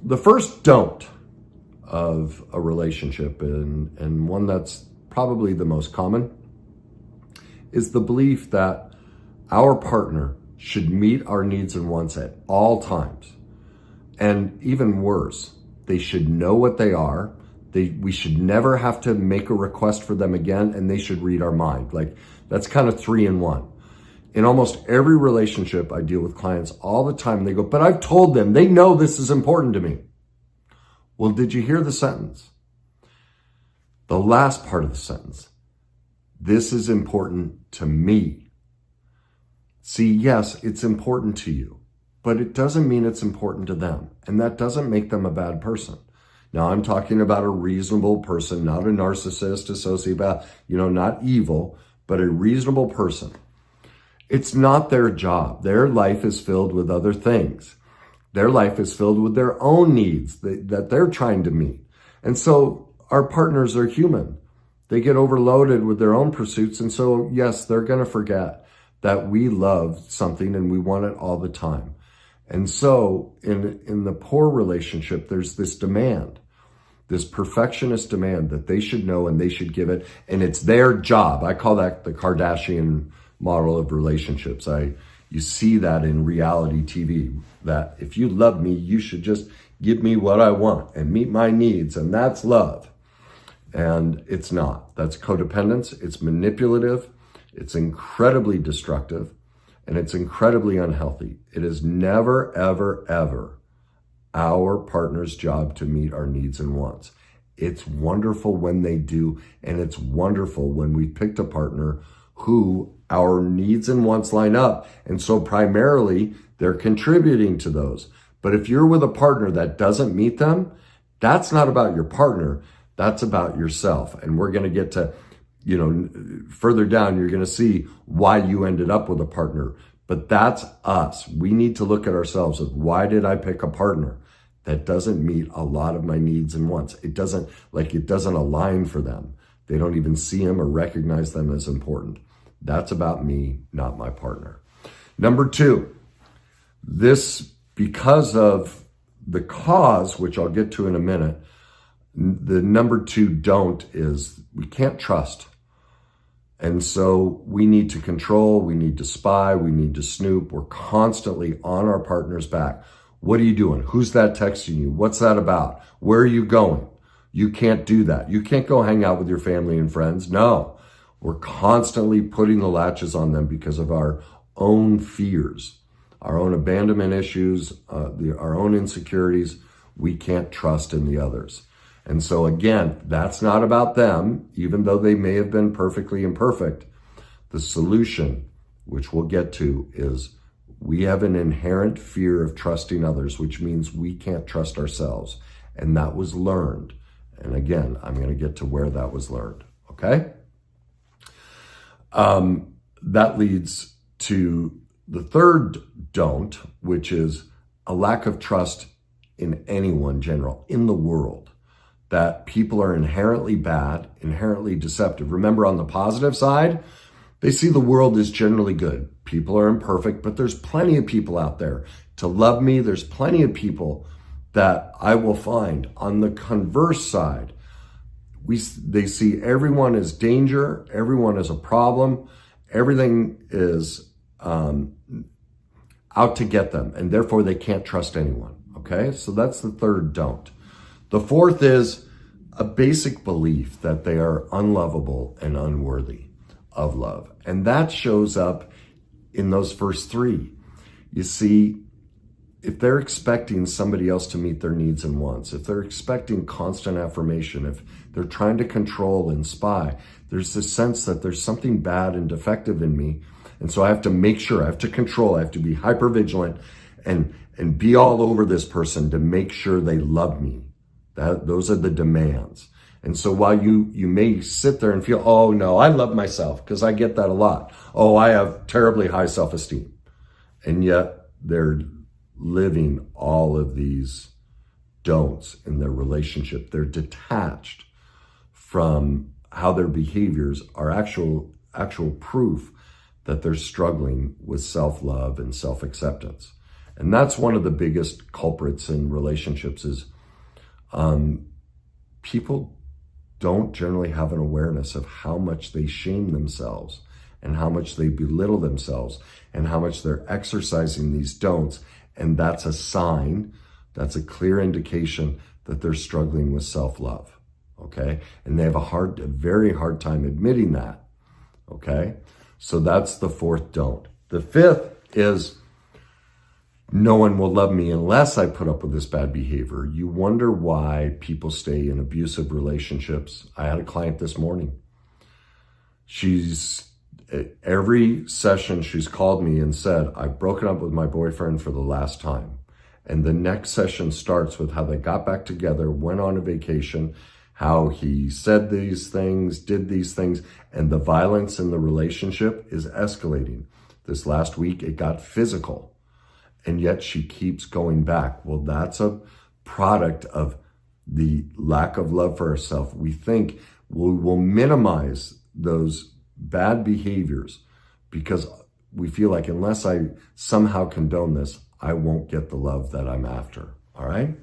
the first don't of a relationship, and one that's probably the most common, is the belief that our partner should meet our needs and wants at all times. And even worse, they should know what they are. We should never have to make a request for them again, and they should read our mind. Like, that's kind of 3 in 1. In almost every relationship, I deal with clients all the time. They go, but I've told them, they know this is important to me. Well, did you hear the sentence? The last part of the sentence. This is important to me. See, yes, it's important to you, but it doesn't mean it's important to them. And that doesn't make them a bad person. Now, I'm talking about a reasonable person, not a narcissist, a sociopath, not evil, but a reasonable person. It's not their job. Their life is filled with other things. Their life is filled with their own needs that they're trying to meet. And so our partners are human. They get overloaded with their own pursuits. And so, yes, they're going to forget that we love something and we want it all the time. And so in the poor relationship, there's this demand, this perfectionist demand that they should know and they should give it. And it's their job. I call that the Kardashian model of relationships. You see that in reality TV, that if you love me, you should just give me what I want and meet my needs. And that's love. And it's not. That's codependence. It's manipulative. It's incredibly destructive. And it's incredibly unhealthy. It is never, ever, ever our partner's job to meet our needs and wants. It's wonderful when they do. And it's wonderful when we picked a partner who our needs and wants line up. And so primarily they're contributing to those. But if you're with a partner that doesn't meet them, that's not about your partner. That's about yourself. And we're going to get to, further down, you're going to see why you ended up with a partner. But that's us. We need to look at ourselves as, why did I pick a partner that doesn't meet a lot of my needs and wants? It doesn't align for them. They don't even see them or recognize them as important. That's about me, not my partner. Number 2, because of the cause, which I'll get to in a minute, the number 2 don't is we can't trust. And so we need to control, we need to spy, we need to snoop. We're constantly on our partner's back. What are you doing? Who's that texting you? What's that about? Where are you going? You can't do that. You can't go hang out with your family and friends. No, we're constantly putting the latches on them because of our own fears, our own abandonment issues, our own insecurities. We can't trust in the others. And so again, that's not about them, even though they may have been perfectly imperfect. The solution, which we'll get to, is we have an inherent fear of trusting others, which means we can't trust ourselves. And that was learned. And again, I'm going to get to where that was learned. Okay? That leads to the third don't, which is a lack of trust in anyone in general, in the world. That people are inherently bad, inherently deceptive. Remember, on the positive side, they see the world as generally good. People are imperfect, but there's plenty of people out there to love me. There's plenty of people that I will find. On the converse side, they see everyone as danger, everyone as a problem, everything is out to get them, and therefore they can't trust anyone. Okay, so that's the third don't. The fourth is a basic belief that they are unlovable and unworthy of love. And that shows up in those first 3. You see, if they're expecting somebody else to meet their needs and wants, if they're expecting constant affirmation, if they're trying to control and spy, there's this sense that there's something bad and defective in me. And so I have to make sure, I have to control, I have to be hypervigilant and be all over this person to make sure they love me. Those are the demands. And so while you may sit there and feel, oh no, I love myself, because I get that a lot. Oh, I have terribly high self-esteem. And yet they're living all of these don'ts in their relationship. They're detached from how their behaviors are actual proof that they're struggling with self-love and self-acceptance. And that's one of the biggest culprits in relationships is people don't generally have an awareness of how much they shame themselves and how much they belittle themselves and how much they're exercising these don'ts. And that's a sign, that's a clear indication that they're struggling with self-love, okay? And they have a very hard time admitting that, okay? So that's the fourth don't. The fifth is, no one will love me unless I put up with this bad behavior. You wonder why people stay in abusive relationships. I had a client this morning. Every session she's called me and said, I've broken up with my boyfriend for the last time. And the next session starts with how they got back together, went on a vacation, how he said these things, did these things, and the violence in the relationship is escalating. This last week, it got physical. And yet she keeps going back. Well, that's a product of the lack of love for herself. We think we will minimize those bad behaviors because we feel like unless I somehow condone this, I won't get the love that I'm after. All right?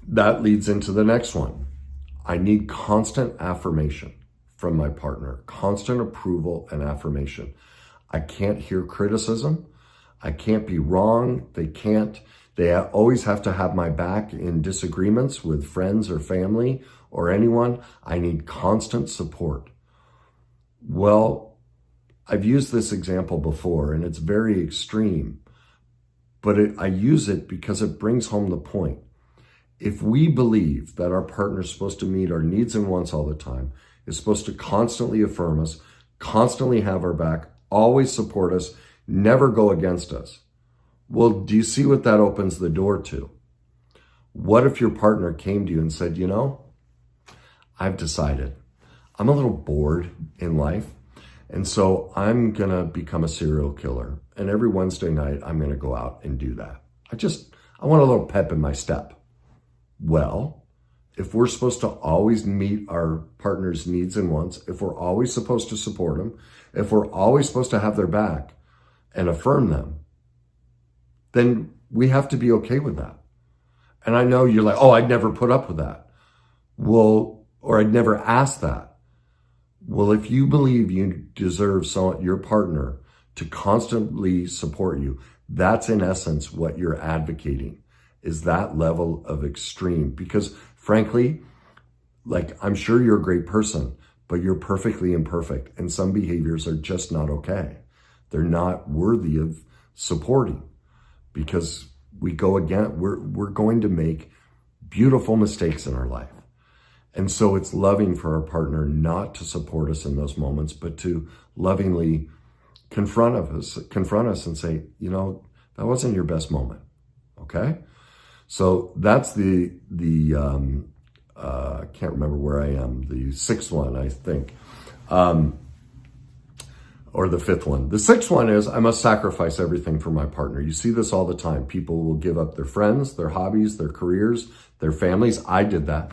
That leads into the next one. I need constant affirmation from my partner, constant approval and affirmation. I can't hear criticism. I can't be wrong. They always have to have my back in disagreements with friends or family or anyone. I need constant support. Well, I've used this example before and it's very extreme, but I use it because it brings home the point. If we believe that our partner is supposed to meet our needs and wants all the time, is supposed to constantly affirm us, constantly have our back, always support us, never go against us. Well, do you see what that opens the door to? What if your partner came to you and said, you know, I've decided I'm a little bored in life, and so I'm going to become a serial killer. And every Wednesday night, I'm going to go out and do that. I want a little pep in my step. Well, if we're supposed to always meet our partner's needs and wants, if we're always supposed to support them, if we're always supposed to have their back and affirm them, then we have to be okay with that. And I know you're like, oh, I'd never put up with that. Well, or I'd never ask that. Well, if you believe you deserve your partner to constantly support you, that's in essence what you're advocating, is that level of extreme. Because frankly, like, I'm sure you're a great person, but you're perfectly imperfect. And some behaviors are just not okay. They're not worthy of supporting because we're going to make beautiful mistakes in our life. And so it's loving for our partner not to support us in those moments, but to lovingly confront us and say, you know, that wasn't your best moment. Okay? So that's I can't remember where I am, the sixth one, I think, or the fifth one. The sixth one is, I must sacrifice everything for my partner. You see this all the time. People will give up their friends, their hobbies, their careers, their families. I did that.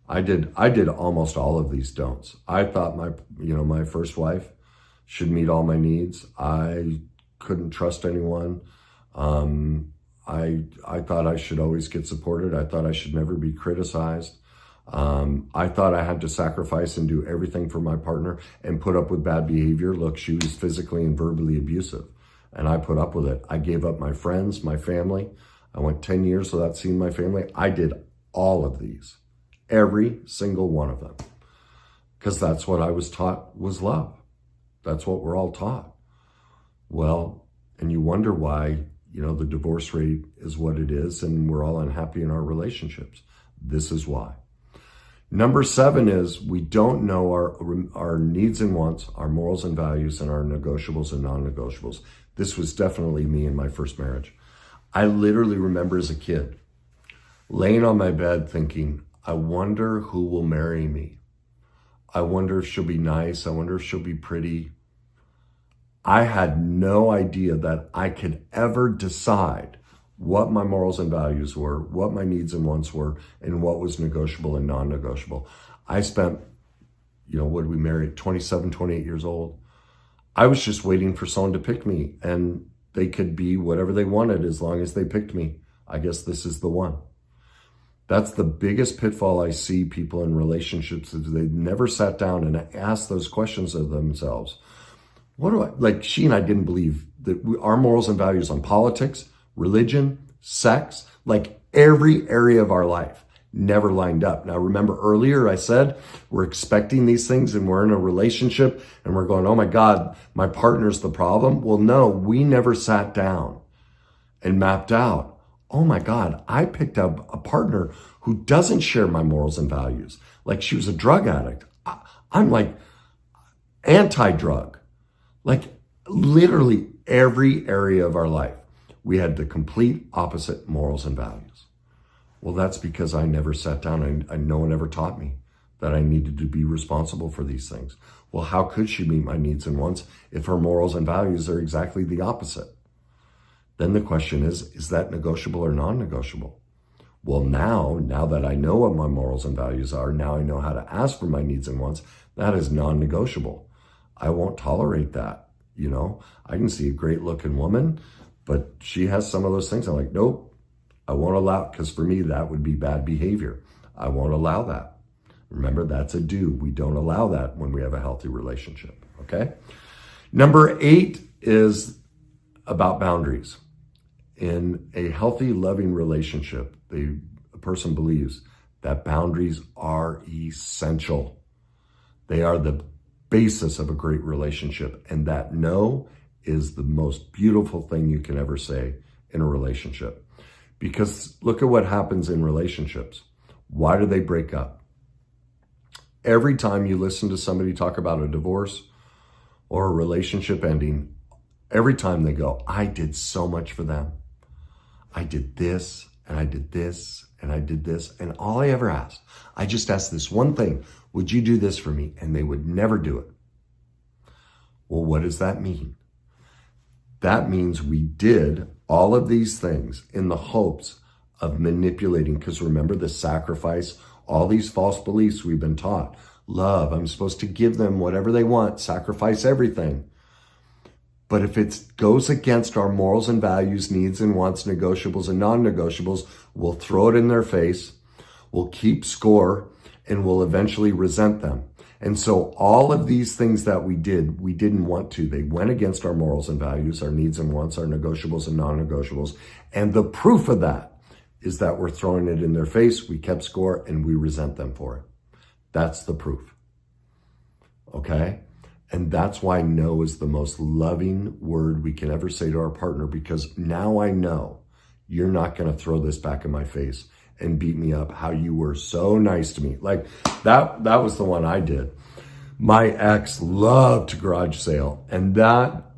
I did almost all of these don'ts. I thought my first wife should meet all my needs. I couldn't trust anyone. I thought I should always get supported. I thought I should never be criticized. I thought I had to sacrifice and do everything for my partner and put up with bad behavior. Look, she was physically and verbally abusive, and I put up with it. I gave up my friends, my family. I went 10 years without seeing my family. I did all of these, every single one of them, because that's what I was taught was love. That's what we're all taught. Well, and you wonder why, the divorce rate is what it is and we're all unhappy in our relationships. This is why. Number 7 is we don't know our needs and wants, our morals and values, and our negotiables and non-negotiables. This was definitely me in my first marriage. I literally remember as a kid laying on my bed thinking, I wonder who will marry me. I wonder if she'll be nice. I wonder if she'll be pretty. I had no idea that I could ever decide what my morals and values were, what my needs and wants were, and what was negotiable and non-negotiable. I spent, what did we marry at 27, 28 years old? I was just waiting for someone to pick me. And they could be whatever they wanted as long as they picked me. I guess this is the one. That's the biggest pitfall I see people in relationships is they never sat down and asked those questions of themselves. What do I, like she and I didn't believe that our morals and values on politics, religion, sex, like every area of our life never lined up. Now, remember earlier I said we're expecting these things and we're in a relationship and we're going, oh my God, my partner's the problem. Well, no, we never sat down and mapped out, oh my God, I picked up a partner who doesn't share my morals and values. Like she was a drug addict. I'm like anti-drug. Like literally every area of our life, we had the complete opposite morals and values. Well, that's because I never sat down and no one ever taught me that I needed to be responsible for these things. Well, how could she meet my needs and wants if her morals and values are exactly the opposite? Then the question is that negotiable or non-negotiable? Well, now that I know what my morals and values are, now I know how to ask for my needs and wants, that is non-negotiable. I won't tolerate that. You know, I can see a great looking woman, but she has some of those things. I'm like, nope, I won't allow, because for me, that would be bad behavior. I won't allow that. Remember, that's a do. We don't allow that when we have a healthy relationship, okay? Number 8 is about boundaries. In a healthy, loving relationship, a person believes that boundaries are essential. They are the basis of a great relationship, and that no is the most beautiful thing you can ever say in a relationship. Because look at what happens in relationships. Why do they break up? Every time you listen to somebody talk about a divorce or a relationship ending, every time they go, I did so much for them. I did this, and I did this, and I did this, and all I ever asked, I just asked this one thing, would you do this for me? And they would never do it. Well, what does that mean? That means we did all of these things in the hopes of manipulating, because remember the sacrifice, all these false beliefs we've been taught. Love, I'm supposed to give them whatever they want, sacrifice everything. But if it goes against our morals and values, needs and wants, negotiables and non-negotiables, we'll throw it in their face, we'll keep score, and we'll eventually resent them. And so all of these things that we did, we didn't want to. They went against our morals and values, our needs and wants, our negotiables and non-negotiables. And the proof of that is that we're throwing it in their face, we kept score, and we resent them for it. That's the proof. Okay? And that's why no is the most loving word we can ever say to our partner, because now I know you're not going to throw this back in my face and beat me up, how you were so nice to me. Like that was the one I did. My ex loved to garage sale. And that,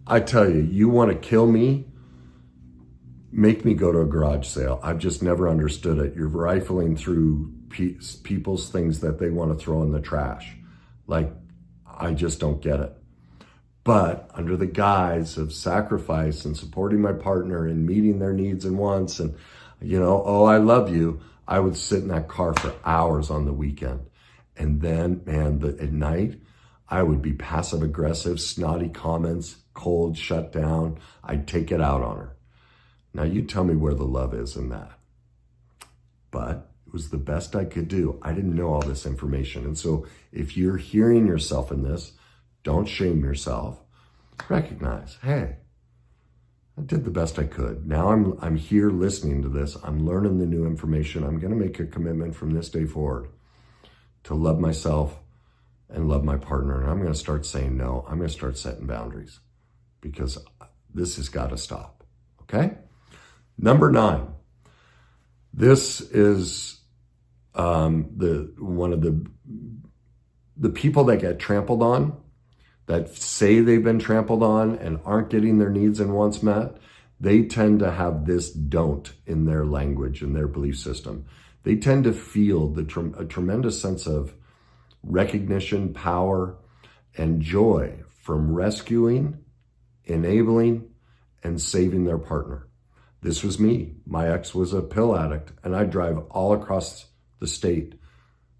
I tell you, you want to kill me, make me go to a garage sale. I've just never understood it. You're rifling through people's things that they want to throw in the trash. Like, I just don't get it. But under the guise of sacrifice and supporting my partner and meeting their needs and wants and, you know, oh, I love you, I would sit in that car for hours on the weekend. And then, man, at night, I would be passive aggressive, snotty comments, cold, shut down. I'd take it out on her. Now you tell me where the love is in that. But it was the best I could do. I didn't know all this information. And so if you're hearing yourself in this, don't shame yourself. Recognize, hey, I did the best I could. Now I'm here listening to this. I'm learning the new information. I'm going to make a commitment from this day forward to love myself and love my partner. And I'm going to start saying no. I'm going to start setting boundaries because this has got to stop. Okay? Number 9. This is one of the people that get trampled on, that say they've been trampled on and aren't getting their needs and wants met. They tend to have this don't in their language and their belief system. They tend to feel a tremendous sense of recognition, power, and joy from rescuing, enabling, and saving their partner. This was me. My ex was a pill addict, and I'd drive all across the state,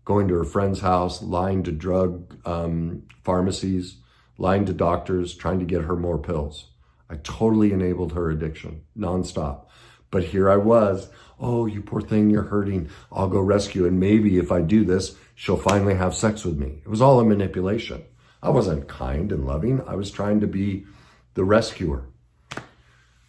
going to her friend's house, lying to drug pharmacies, lying to doctors, trying to get her more pills. I totally enabled her addiction, nonstop. But here I was, oh, you poor thing, you're hurting. I'll go rescue. And maybe if I do this, she'll finally have sex with me. It was all a manipulation. I wasn't kind and loving. I was trying to be the rescuer.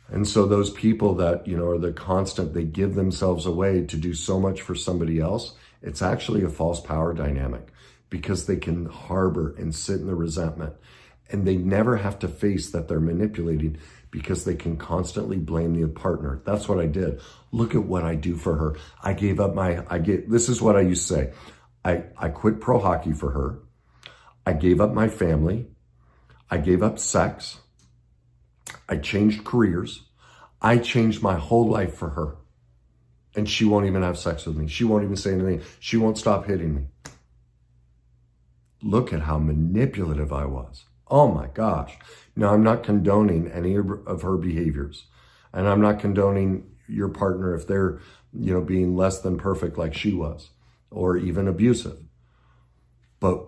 And so those people that, are the constant, they give themselves away to do so much for somebody else. It's actually a false power dynamic because they can harbor and sit in the resentment, and they never have to face that they're manipulating because they can constantly blame the partner. That's what I did. Look at what I do for her. This is what I used to say. I quit pro hockey for her. I gave up my family. I gave up sex. I changed careers. I changed my whole life for her. And she won't even have sex with me. She won't even say anything. She won't stop hitting me. Look at how manipulative I was. Oh my gosh. Now, I'm not condoning any of her behaviors. And I'm not condoning your partner if they're, being less than perfect like she was, or even abusive. But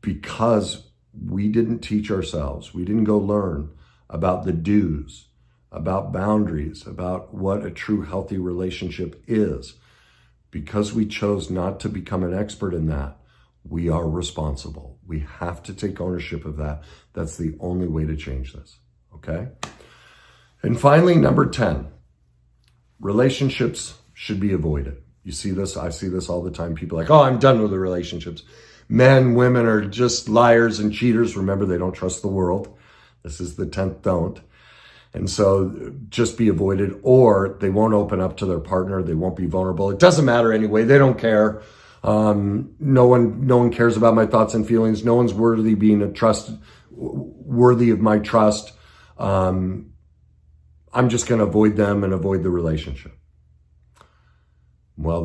because we didn't teach ourselves, we didn't go learn about the do's, about boundaries, about what a true healthy relationship is, because we chose not to become an expert in that, we are responsible. We have to take ownership of that. That's the only way to change this, okay? And finally, number 10, relationships should be avoided. You see this? I see this all the time. People are like, oh, I'm done with the relationships. Men, women are just liars and cheaters. Remember, they don't trust the world. This is the 10th don't. And so just be avoided, or they won't open up to their partner. They won't be vulnerable. It doesn't matter anyway. They don't care. No one cares about my thoughts and feelings. No one's worthy of my trust. I'm just going to avoid them and avoid the relationship. Well,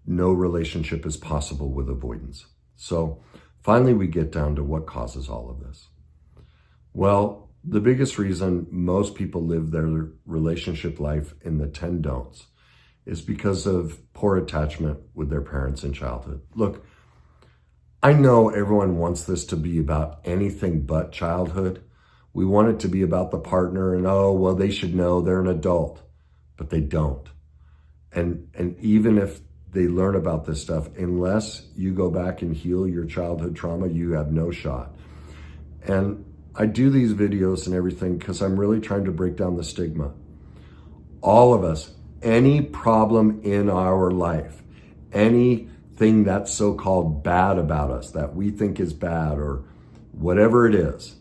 no relationship is possible with avoidance. So finally, we get down to what causes all of this. Well, the biggest reason most people live their relationship life in the 10 don'ts is because of poor attachment with their parents in childhood. Look, I know everyone wants this to be about anything but childhood. We want it to be about the partner and, oh, well, they should know they're an adult, but they don't. And even if they learn about this stuff, unless you go back and heal your childhood trauma, you have no shot. And I do these videos and everything because I'm really trying to break down the stigma. All of us, any problem in our life, anything that's so-called bad about us that we think is bad or whatever it is,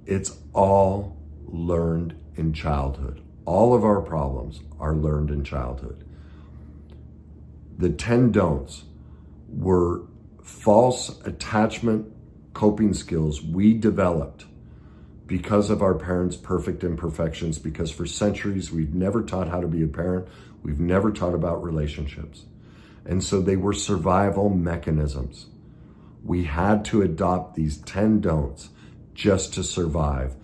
it's all learned in childhood. All of our problems are learned in childhood. The 10 don'ts were false attachment coping skills we developed because of our parents' perfect imperfections, because for centuries we've never taught how to be a parent, we've never taught about relationships. And so they were survival mechanisms. We had to adopt these 10 don'ts just to survive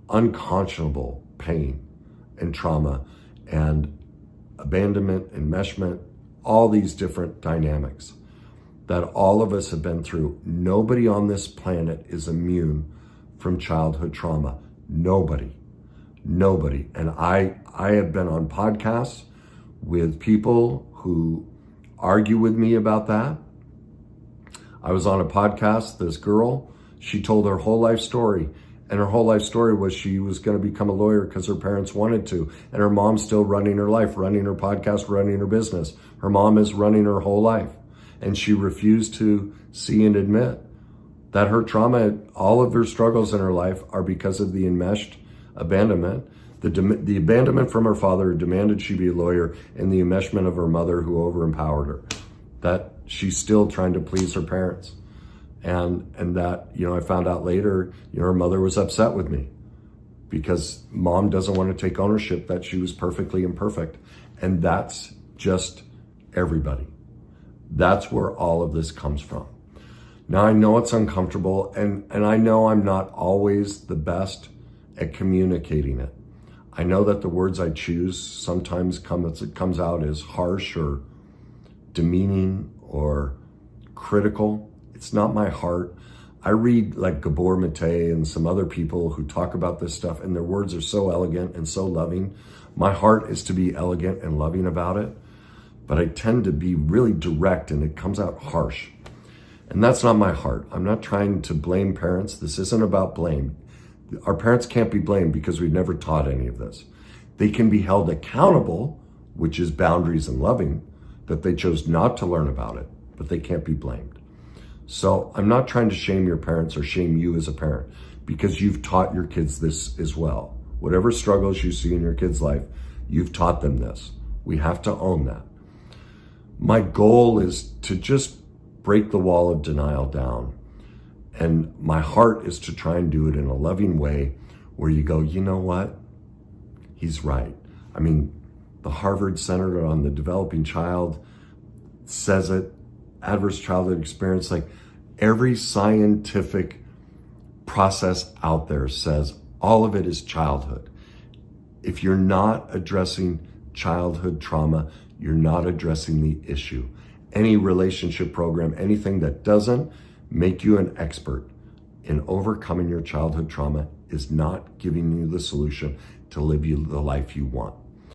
unconscionable pain and trauma and abandonment, enmeshment, all these different dynamics that all of us have been through. Nobody on this planet is immune from childhood trauma. Nobody. And I have been on podcasts with people who argue with me about that. I was on a podcast, this girl, she told her whole life story. And her whole life story was she was going to become a lawyer because her parents wanted to. And her mom's still running her life, running her podcast, running her business. Her mom is running her whole life. And she refused to see and admit that her trauma, all of her struggles in her life are because of the enmeshed abandonment. The abandonment from her father who demanded she be a lawyer, and the enmeshment of her mother who overempowered her. That she's still trying to please her parents. And that, I found out later, her mother was upset with me because mom doesn't want to take ownership that she was perfectly imperfect. And that's just everybody. That's where all of this comes from. Now, I know it's uncomfortable, and I know I'm not always the best at communicating it. I know that the words I choose sometimes comes out as harsh or demeaning or critical. It's not my heart. I read like Gabor Mate and some other people who talk about this stuff, and their words are so elegant and so loving. My heart is to be elegant and loving about it, but I tend to be really direct and it comes out harsh. And that's not my heart. I'm not trying to blame parents. This isn't about blame. Our parents can't be blamed because we've never taught any of this. They can be held accountable, which is boundaries and loving, that they chose not to learn about it, but they can't be blamed. So I'm not trying to shame your parents or shame you as a parent, because you've taught your kids this as well. Whatever struggles you see in your kid's life, you've taught them this. We have to own that. My goal is to just break the wall of denial down. And my heart is to try and do it in a loving way where you go, you know what? He's right. I mean, the Harvard Center on the Developing Child says it, adverse childhood experience, like every scientific process out there says all of it is childhood. If you're not addressing childhood trauma, you're not addressing the issue. Any relationship program, anything that doesn't make you an expert in overcoming your childhood trauma is not giving you the solution to live you the life you want.